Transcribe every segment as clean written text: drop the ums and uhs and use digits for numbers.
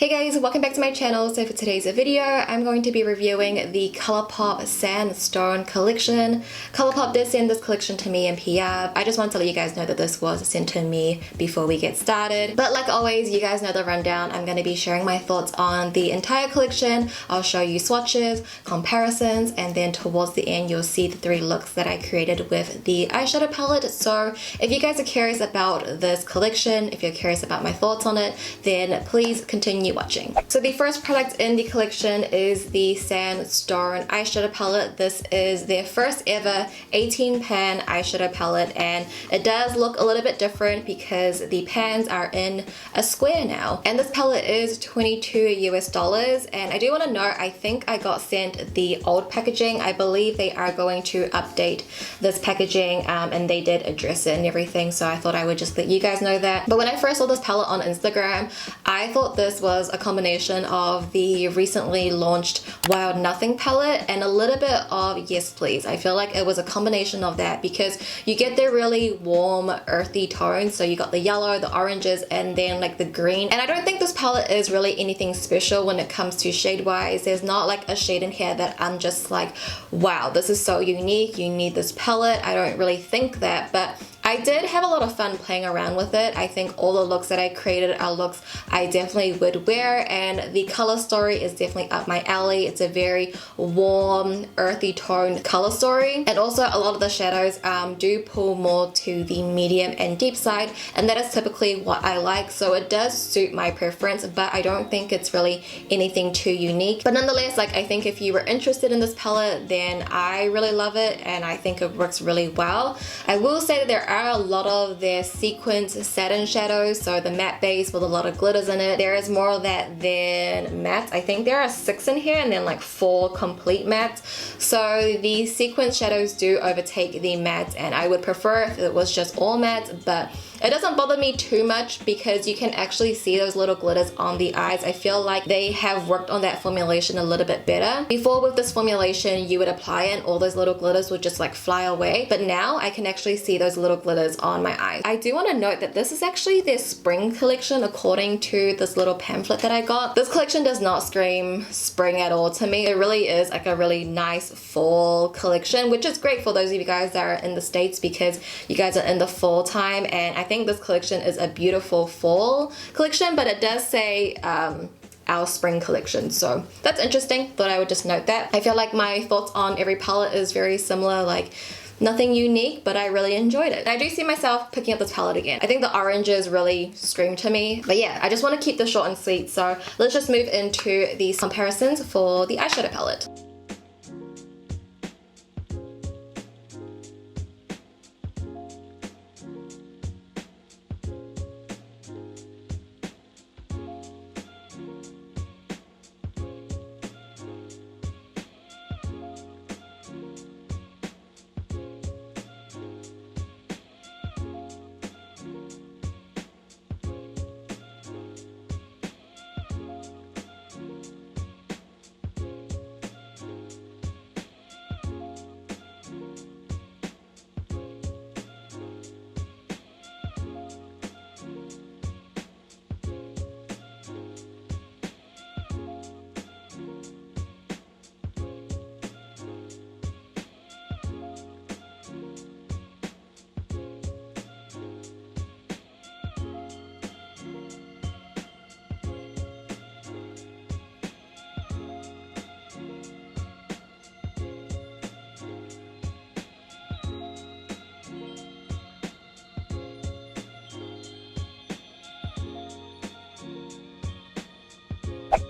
Hey guys, welcome back to my channel. So for today's video, I'm going to be reviewing the Colourpop Sandstone collection. Colourpop did send this collection to me in PR. I just want to let you guys know that this was sent to me before we get started. But like always, you guys know the rundown. I'm going to be sharing my thoughts on the entire collection. I'll show you swatches, comparisons, and then towards the end, you'll see the 3 looks that I created with the eyeshadow palette. So if you guys are curious about this collection, if you're curious about my thoughts on it, then please continue watching. So the first product in the collection is the Sandstone eyeshadow palette. This is their first ever 18 pan eyeshadow palette, and it does look a little bit different because the pans are in a square now. And this palette is $22 US, and I do want to note, I think I got sent the old packaging. I believe they are going to update this packaging, and they did address it and everything, so I thought I would just let you guys know that. But when I first saw this palette on Instagram, I thought this was a combination of the recently launched Wild Nothing palette and a little bit of Yes Please. I feel like it was a combination of that because you get the really warm earthy tones, so you got the yellow, the oranges, and then like the green. And I don't think this palette is really anything special when it comes to shade wise. There's not like a shade in here that I'm just like, wow, this is so unique, you need this palette. I don't really think that, but I did have a lot of fun playing around with it. I think all the looks that I created are looks I definitely would wear, and the color story is definitely up my alley. It's a very warm, earthy tone color story, and also a lot of the shadows do pull more to the medium and deep side, and that is typically what I like, so it does suit my preference, but I don't think it's really anything too unique. But nonetheless, like, I think if you were interested in this palette, then I really love it, and I think it works really well. I will say that there are a lot of their sequins satin shadows, so the matte base with a lot of glitters in it. There is more of that than matte. I think there are 6 in here and then like 4 complete mattes. So the sequin shadows do overtake the matte, and I would prefer if it was just all matte, but it doesn't bother me too much because you can actually see those little glitters on the eyes. I feel like they have worked on that formulation a little bit better. Before, with this formulation, you would apply it and all those little glitters would just like fly away, but now I can actually see those little glitters on my eyes. I do want to note that this is actually their spring collection according to this little pamphlet that I got. This collection does not scream spring at all to me. It really is like a really nice fall collection, which is great for those of you guys that are in the States because you guys are in the fall time, and I think this collection is a beautiful fall collection, but it does say our spring collection, so that's interesting. Thought I would just note that. I feel like my thoughts on every palette is very similar, like nothing unique, but I really enjoyed it. I do see myself picking up this palette again. I think the oranges really scream to me, but yeah, I just want to keep this short and sweet, so let's just move into these comparisons for the eyeshadow palette.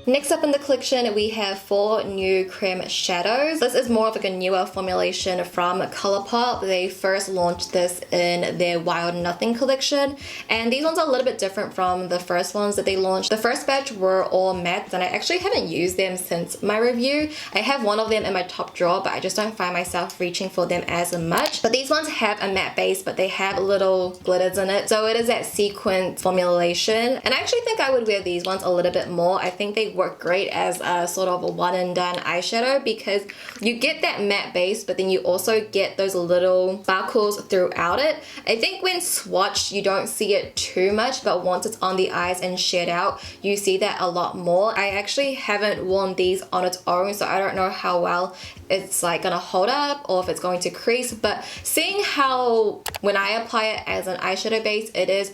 Next up in the collection, we have 4 new creme shadows. This is more of like a newer formulation from Colourpop. They first launched this in their Wild Nothing collection, and these ones are a little bit different from the first ones that they launched. The first batch were all mattes, and I actually haven't used them since my review. I have one of them in my top drawer, but I just don't find myself reaching for them as much. But these ones have a matte base, but they have little glitters in it, so it is that sequin formulation, and I actually think I would wear these ones a little bit more. I think they work great as a sort of a one and done eyeshadow because you get that matte base, but then you also get those little sparkles throughout it. I think when swatched you don't see it too much, but once it's on the eyes and shared out, you see that a lot more. I actually haven't worn these on its own, so I don't know how well it's like gonna hold up or if it's going to crease, but seeing how when I apply it as an eyeshadow base, it is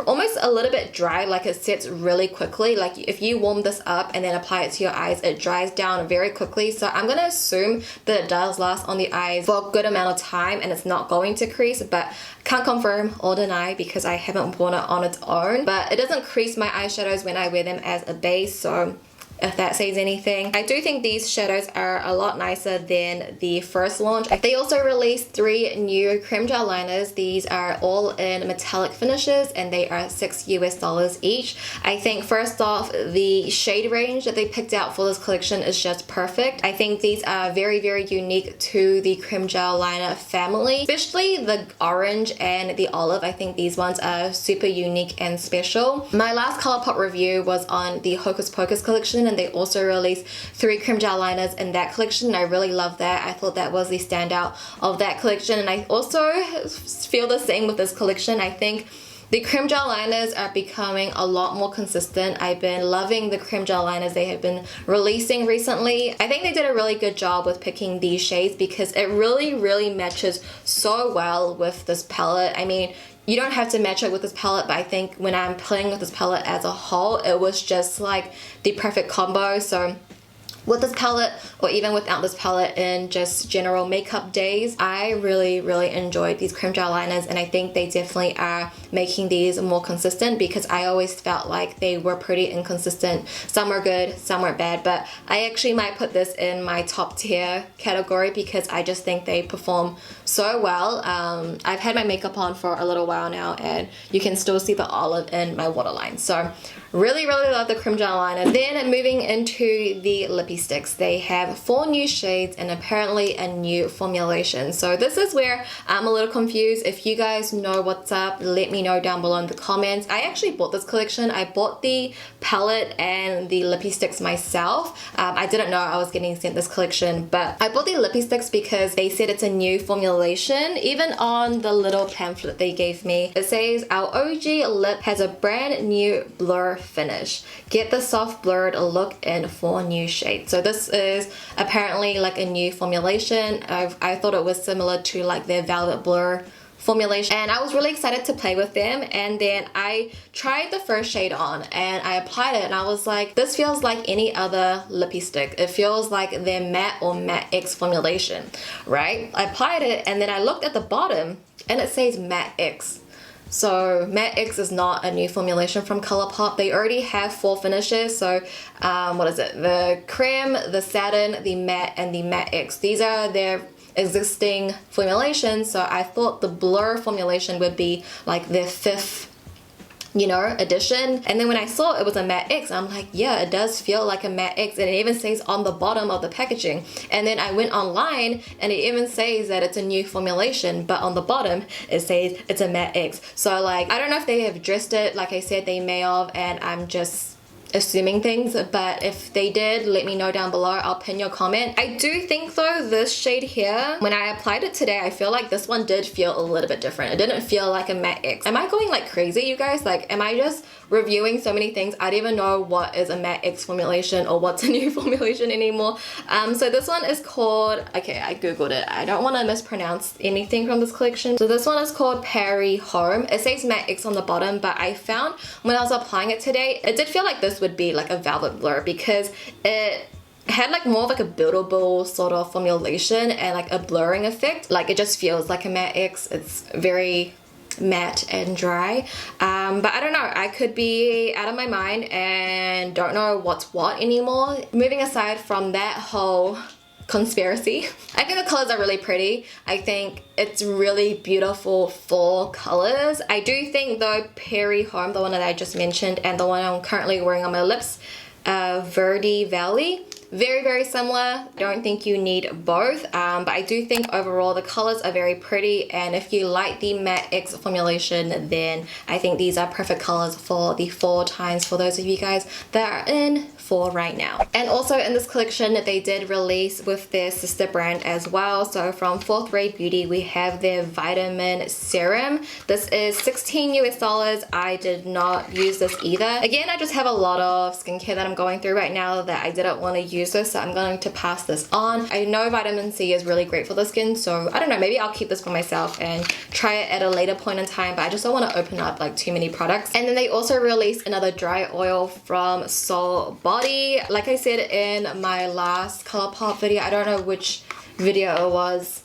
almost a little bit dry, like it sets really quickly. Like if you warm this up and then apply it to your eyes, it dries down very quickly. So I'm gonna assume that it does last on the eyes for a good amount of time and it's not going to crease, but can't confirm or deny because I haven't worn it on its own. But it doesn't crease my eyeshadows when I wear them as a base, so if that says anything. I do think these shadows are a lot nicer than the first launch. They also released 3 new creme gel liners. These are all in metallic finishes and they are $6 US each. I think first off, the shade range that they picked out for this collection is just perfect. I think these are very, very unique to the creme gel liner family, especially the orange and the olive. I think these ones are super unique and special. My last Colourpop review was on the Hocus Pocus collection, and they also released 3 creme gel liners in that collection, and I really love that. I thought that was the standout of that collection, and I also feel the same with this collection. I think the creme gel liners are becoming a lot more consistent. I've been loving the creme gel liners they have been releasing recently. I think they did a really good job with picking these shades because it really, really matches so well with this palette. I mean, you don't have to match it with this palette, but I think when I'm playing with this palette as a whole, it was just like the perfect combo. So with this palette, or even without this palette in just general makeup days, I really, really enjoyed these creme gel liners, and I think they definitely are making these more consistent because I always felt like they were pretty inconsistent. Some were good, some were bad, but I actually might put this in my top tier category because I just think they perform so well. I've had my makeup on for a little while now and you can still see the olive in my waterline. So really, really love the creme gel liner. Then moving into the lippie sticks, they have 4 new shades and apparently a new formulation. So this is where I'm a little confused. If you guys know what's up, let me know down below in the comments. I actually bought this collection. I bought the palette and the lippie sticks myself. I didn't know I was getting sent this collection, but I bought the lippie sticks because they said it's a new formulation. Even on the little pamphlet they gave me, it says our OG lip has a brand new blur finish. Get the soft blurred look in 4 new shades. So this is apparently like a new formulation. I thought it was similar to like their Velvet Blur formulation, and I was really excited to play with them. And then I tried the first shade on and I applied it and I was like, this feels like any other lippie stick. It feels like their matte or matte X formulation, right? I applied it and then I looked at the bottom and it says matte X. So matte X is not a new formulation from Colourpop. They already have 4 finishes. So what is it? The creme, the satin, the matte, and the matte X. These are their existing formulations. So I thought the blur formulation would be like their 5th, you know, edition. And then when I saw it was a matte X, I'm like, yeah, it does feel like a matte X, and it even says on the bottom of the packaging. And then I went online and it even says that it's a new formulation, but on the bottom it says it's a matte X. So like, I don't know if they have dressed it, like I said they may have, and I'm just assuming things, but if they did, let me know down below. I'll pin your comment. I do think though this shade here, when I applied it today, I feel like this one did feel a little bit different. It didn't feel like a matte X. Am I going like crazy, you guys? Like, am I just reviewing so many things? I don't even know what is a matte X formulation or what's a new formulation anymore. So this one is called, okay, I googled it. I don't want to mispronounce anything from this collection. So this one is called Paris Home. It says matte X on the bottom, but I found when I was applying it today, it did feel like this would be like a Velvet Blur because it had like more of like a buildable sort of formulation and like a blurring effect. Like it just feels like a matte X. It's very matte and dry, but I don't know, I could be out of my mind and don't know what's what anymore. Moving aside from that whole conspiracy, I think the colors are really pretty. I think it's really beautiful fall colors. I do think though Paris Home, the one that I just mentioned, and the one I'm currently wearing on my lips, Verde Valley, very, very similar. I don't think you need both, but I do think overall the colors are very pretty, and if you like the matte X formulation, then I think these are perfect colors for the fall times for those of you guys that are in for right now. And also in this collection, they did release with their sister brand as well. So from 4th Ray Beauty, we have their vitamin serum. This is $16 US. I did not use this either. Again, I just have a lot of skincare that I'm going through right now that I didn't want to use this, so I'm going to pass this on. I know vitamin C is really great for the skin, so I don't know, maybe I'll keep this for myself and try it at a later point in time, but I just don't want to open up like too many products. And then they also released another dry oil from Soul Body. Like I said in my last Colourpop video, I don't know which video it was,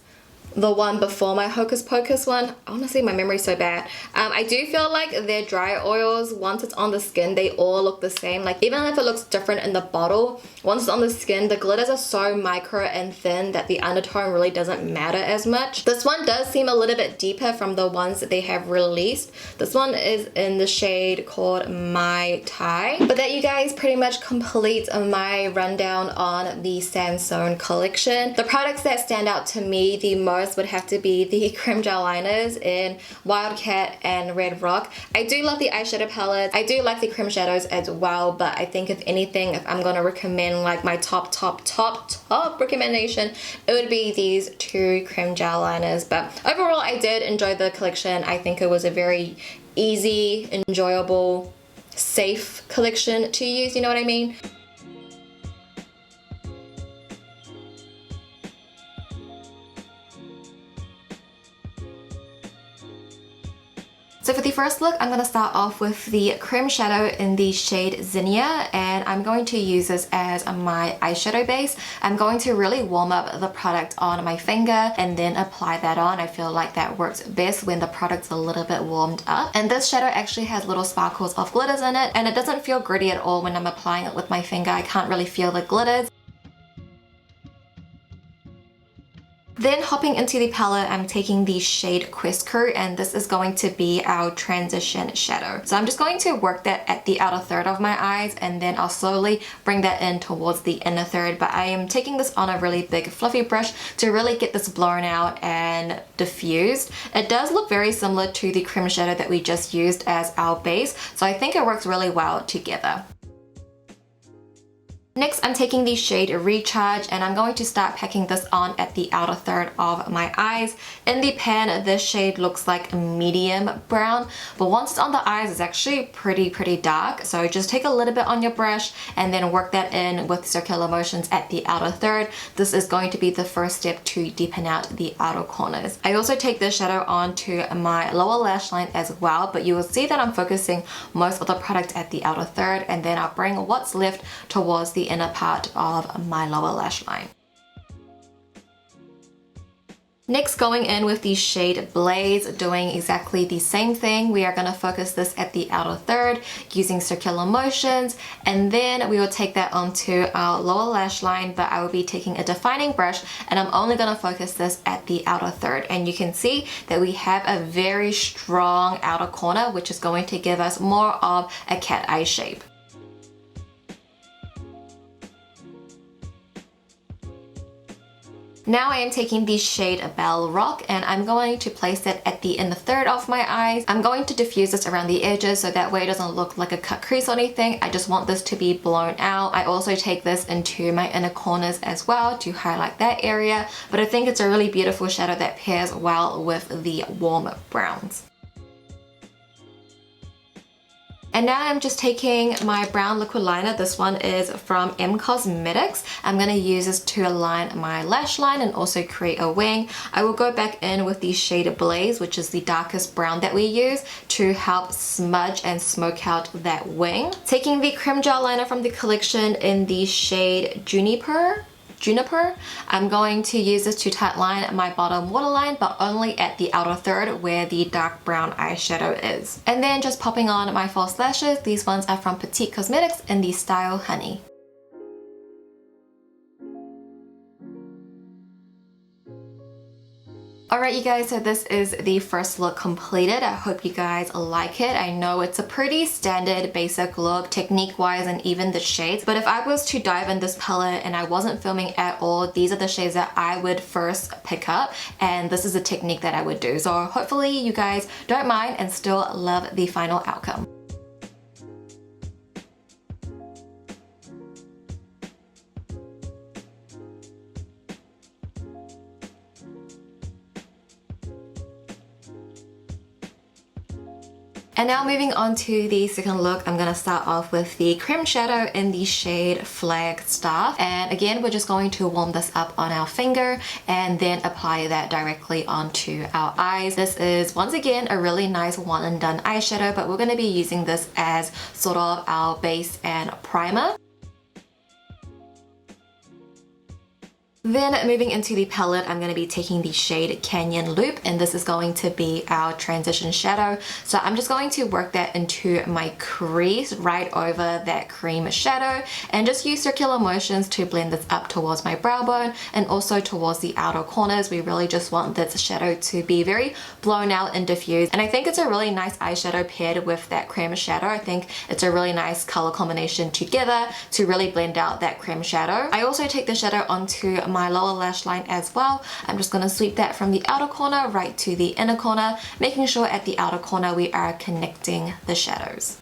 the one before my Hocus Pocus one. Honestly, my memory's so bad. I do feel like their dry oils, once it's on the skin, they all look the same. Like even if it looks different in the bottle, once it's on the skin, the glitters are so micro and thin that the undertone really doesn't matter as much. This one does seem a little bit deeper from the ones that they have released. This one is in the shade called My Thai. But that, you guys, pretty much completes my rundown on the Sandstone collection. The products that stand out to me the most would have to be the creme gel liners in Wildcat and Red Rock. I do love the eyeshadow palettes. I do like the cream shadows as well, but I think if anything, if I'm gonna recommend like my top recommendation, it would be these two creme gel liners. But overall, I did enjoy the collection. I think it was a very easy, enjoyable, safe collection to use, you know what I mean? So for the first look, I'm going to start off with the cream shadow in the shade Zinnia, and I'm going to use this as my eyeshadow base. I'm going to really warm up the product on my finger and then apply that on. I feel like that works best when the product's a little bit warmed up. And this shadow actually has little sparkles of glitters in it, and it doesn't feel gritty at all when I'm applying it with my finger. I can't really feel the glitters. Then hopping into the palette, I'm taking the shade Quest Crew, and this is going to be our transition shadow. So I'm just going to work that at the outer third of my eyes, and then I'll slowly bring that in towards the inner third. But I am taking this on a really big fluffy brush to really get this blown out and diffused. It does look very similar to the cream shadow that we just used as our base, so I think it works really well together. Next, I'm taking the shade Recharge, and I'm going to start packing this on at the outer third of my eyes. In the pan, this shade looks like a medium brown, but once it's on the eyes, it's actually pretty dark. So just take a little bit on your brush and then work that in with circular motions at the outer third. This is going to be the first step to deepen out the outer corners. I also take this shadow onto my lower lash line as well, but you will see that I'm focusing most of the product at the outer third, and then I'll bring what's left towards the inner part of my lower lash line. Next, going in with the shade Blaze, doing exactly the same thing. We are going to focus this at the outer third using circular motions, and then we will take that onto our lower lash line, but I will be taking a defining brush, and I'm only going to focus this at the outer third. And you can see that we have a very strong outer corner, which is going to give us more of a cat eye shape. Now I am taking the shade Bell Rock, and I'm going to place it at the inner third of my eyes. I'm going to diffuse this around the edges so that way it doesn't look like a cut crease or anything. I just want this to be blown out. I also take this into my inner corners as well to highlight that area, but I think it's a really beautiful shadow that pairs well with the warm browns. And now I'm just taking my brown liquid liner. This one is from Cosmetics. I'm going to use this to align my lash line and also create a wing. I will go back in with the shade Blaze, which is the darkest brown that we use, to help smudge and smoke out that wing. Taking the creme gel liner from the collection in the shade Juniper, I'm going to use this to tightline my bottom waterline, but only at the outer third where the dark brown eyeshadow is. And then just popping on my false lashes. These ones are from Petite Cosmetics in the style Honey. Alright you guys, so this is the first look completed. I hope you guys like it. I know it's a pretty standard basic look technique wise and even the shades, but if I was to dive in this palette and I wasn't filming at all, these are the shades that I would first pick up, and this is a technique that I would do. So hopefully you guys don't mind and still love the final outcome. And now moving on to the second look, I'm gonna start off with the cream shadow in the shade Flagstaff. And again, we're just going to warm this up on our finger and then apply that directly onto our eyes. This is once again a really nice one and done eyeshadow, but we're gonna be using this as sort of our base and primer. Then moving into the palette, I'm going to be taking the shade Canyon Loop, and this is going to be our transition shadow. So I'm just going to work that into my crease right over that cream shadow and just use circular motions to blend this up towards my brow bone and also towards the outer corners. We really just want this shadow to be very blown out and diffused. And I think it's a really nice eyeshadow paired with that cream shadow. I think it's a really nice color combination together to really blend out that cream shadow. I also take the shadow onto my lower lash line as well. I'm just going to sweep that from the outer corner right to the inner corner, making sure at the outer corner we are connecting the shadows.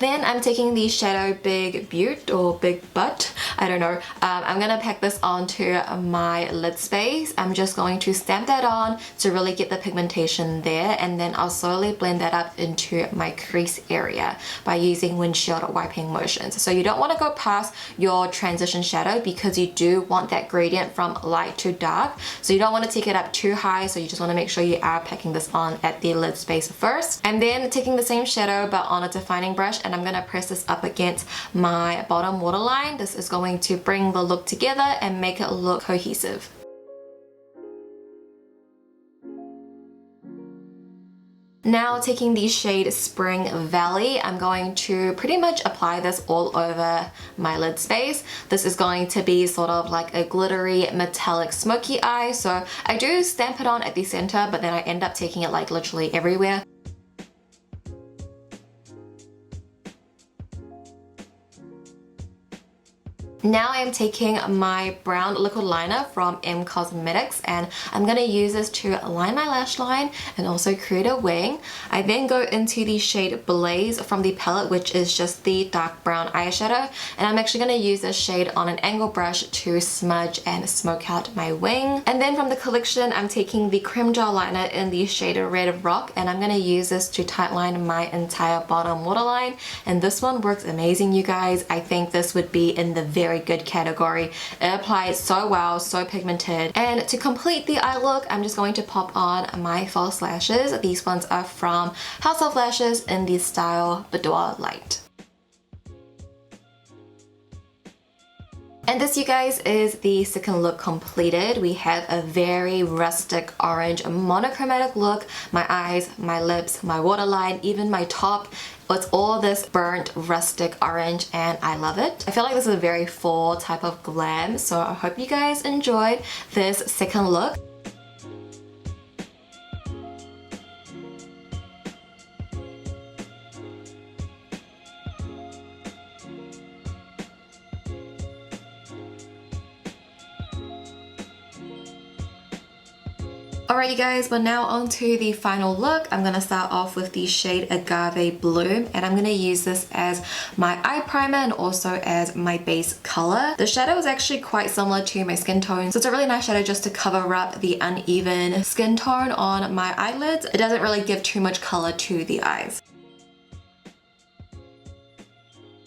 Then I'm taking the shadow Big Butte or Big Butt, I don't know. I'm gonna pack this onto my lid space. I'm just going to stamp that on to really get the pigmentation there, and then I'll slowly blend that up into my crease area by using windshield wiping motions. So you don't want to go past your transition shadow because you do want that gradient from light to dark. So you don't want to take it up too high, so you just want to make sure you are packing this on at the lid space first. And then taking the same shadow but on a defining brush, and I'm gonna press this up against my bottom waterline. This is going to bring the look together and make it look cohesive. Now taking the shade Spring Valley, I'm going to pretty much apply this all over my lid space. This is going to be sort of like a glittery metallic smoky eye. So I do stamp it on at the center, but then I end up taking it like literally everywhere. Now I'm taking my brown liquid liner from M Cosmetics, and I'm going to use this to line my lash line and also create a wing. I then go into the shade Blaze from the palette, which is just the dark brown eyeshadow, and I'm actually going to use this shade on an angle brush to smudge and smoke out my wing. And then from the collection, I'm taking the Creme Gel Liner in the shade Red Rock, and I'm going to use this to tightline my entire bottom waterline. And this one works amazing, you guys. I think this would be in the very good category. It applies so well, so pigmented. And to complete the eye look, I'm just going to pop on my false lashes. These ones are from House of Lashes in the style Boudoir Light. And this, you guys, is the second look completed. We have a very rustic orange monochromatic look. My eyes, my lips, my waterline, even my top. It's all this burnt rustic orange, and I love it. I feel like this is a very fall type of glam, so I hope you guys enjoyed this second look. Alright, you guys, but now on to the final look. I'm going to start off with the shade Agave Bloom, and I'm going to use this as my eye primer and also as my base color. The shadow is actually quite similar to my skin tone, so it's a really nice shadow just to cover up the uneven skin tone on my eyelids. It doesn't really give too much color to the eyes.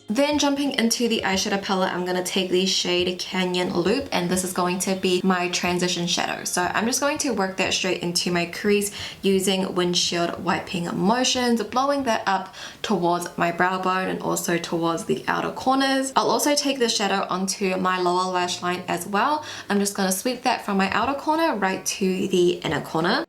Then jumping into the eyeshadow palette, I'm going to take the shade Canyon Loop, and this is going to be my transition shadow. So I'm just going to work that straight into my crease using windshield wiping motions, blowing that up towards my brow bone and also towards the outer corners. I'll also take the shadow onto my lower lash line as well. I'm just going to sweep that from my outer corner right to the inner corner.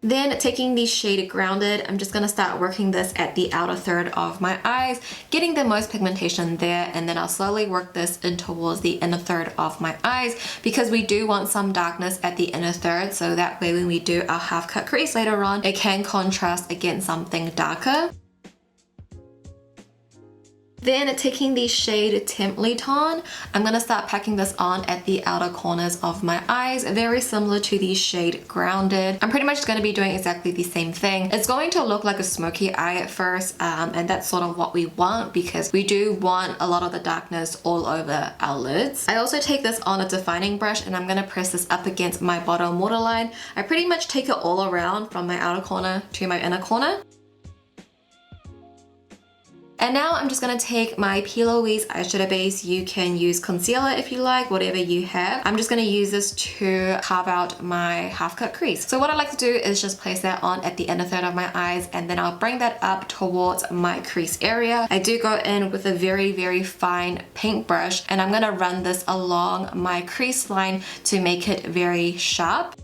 Then taking the shade Grounded, I'm just going to start working this at the outer third of my eyes, getting the most pigmentation there, and then I'll slowly work this in towards the inner third of my eyes because we do want some darkness at the inner third, so that way when we do our half cut crease later on, it can contrast against something darker. Then taking the shade Temply Ton, I'm going to start packing this on at the outer corners of my eyes, very similar to the shade Grounded. I'm pretty much going to be doing exactly the same thing. It's going to look like a smoky eye at first, and that's sort of what we want because we do want a lot of the darkness all over our lids. I also take this on a defining brush and I'm going to press this up against my bottom waterline. I pretty much take it all around from my outer corner to my inner corner. And now I'm just going to take my P. Louise eyeshadow base. You can use concealer if you like, whatever you have. I'm just going to use this to carve out my half cut crease. So what I like to do is just place that on at the inner third of my eyes and then I'll bring that up towards my crease area. I do go in with a very, very fine paintbrush and I'm going to run this along my crease line to make it very sharp.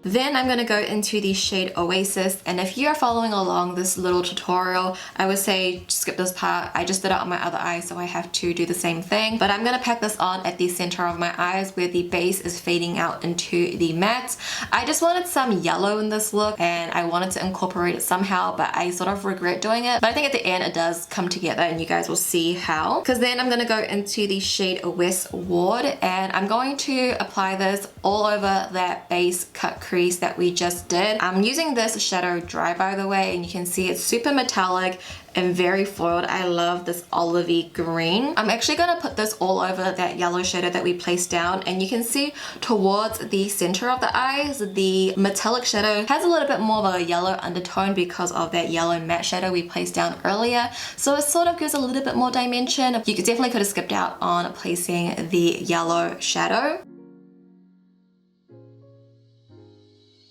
Then I'm going to go into the shade Oasis, and if you are following along this little tutorial, I would say skip this part. I just did it on my other eye, so I have to do the same thing. But I'm going to pack this on at the center of my eyes where the base is fading out into the matte. I just wanted some yellow in this look and I wanted to incorporate it somehow, but I sort of regret doing it. But I think at the end it does come together and you guys will see how. Because then I'm going to go into the shade Westward and I'm going to apply this all over that base cut crease that we just did. I'm using this shadow dry, by the way, and you can see it's super metallic and very foiled. I love this olivey green. I'm actually going to put this all over that yellow shadow that we placed down, and you can see towards the center of the eyes the metallic shadow has a little bit more of a yellow undertone because of that yellow matte shadow we placed down earlier, so it sort of gives a little bit more dimension. You definitely could have skipped out on placing the yellow shadow.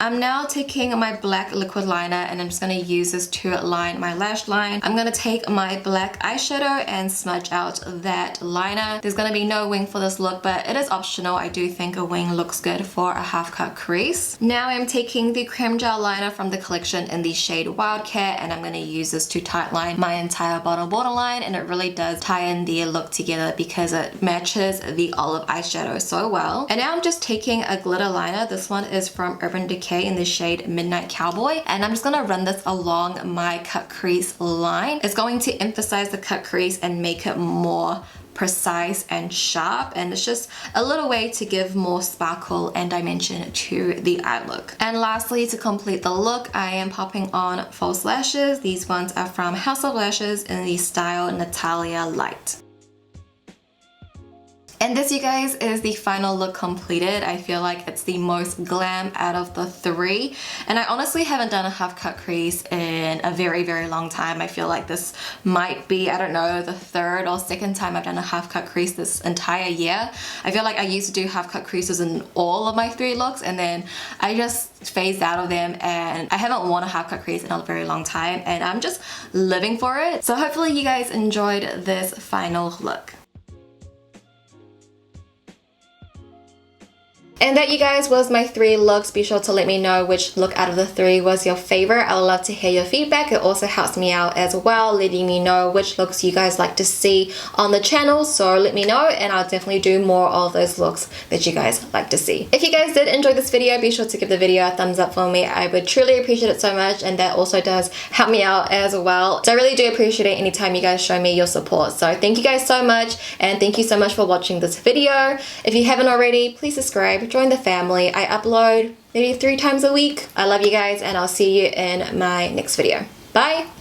I'm now taking my black liquid liner and I'm just going to use this to line my lash line. I'm going to take my black eyeshadow and smudge out that liner. There's going to be no wing for this look, but it is optional. I do think a wing looks good for a half cut crease. Now I'm taking the creme gel liner from the collection in the shade Wildcat and I'm going to use this to tightline my entire bottom waterline, and it really does tie in the look together because it matches the olive eyeshadow so well. And now I'm just taking a glitter liner. This one is from Urban Decay in the shade Midnight Cowboy, and I'm just going to run this along my cut crease line. It's going to emphasize the cut crease and make it more precise and sharp, and it's just a little way to give more sparkle and dimension to the eye look. And lastly, to complete the look, I am popping on false lashes. These ones are from House of Lashes in the style Natalia Light. And this, you guys, is the final look completed. I feel like it's the most glam out of the three. And I honestly haven't done a half cut crease in a very, very long time. I feel like this might be, I don't know, the third or second time I've done a half cut crease this entire year. I feel like I used to do half cut creases in all of my three looks and then I just phased out of them, and I haven't worn a half cut crease in a very long time and I'm just living for it. So hopefully you guys enjoyed this final look. And that, you guys, was my three looks. Be sure to let me know which look out of the three was your favorite. I would love to hear your feedback. It also helps me out as well, letting me know which looks you guys like to see on the channel. So let me know and I'll definitely do more of those looks that you guys like to see. If you guys did enjoy this video, be sure to give the video a thumbs up for me. I would truly appreciate it so much, and that also does help me out as well. So I really do appreciate it anytime you guys show me your support. So thank you guys so much, and thank you so much for watching this video. If you haven't already, please subscribe. Join the family. I upload maybe 3 times a week. I love you guys, and I'll see you in my next video. Bye!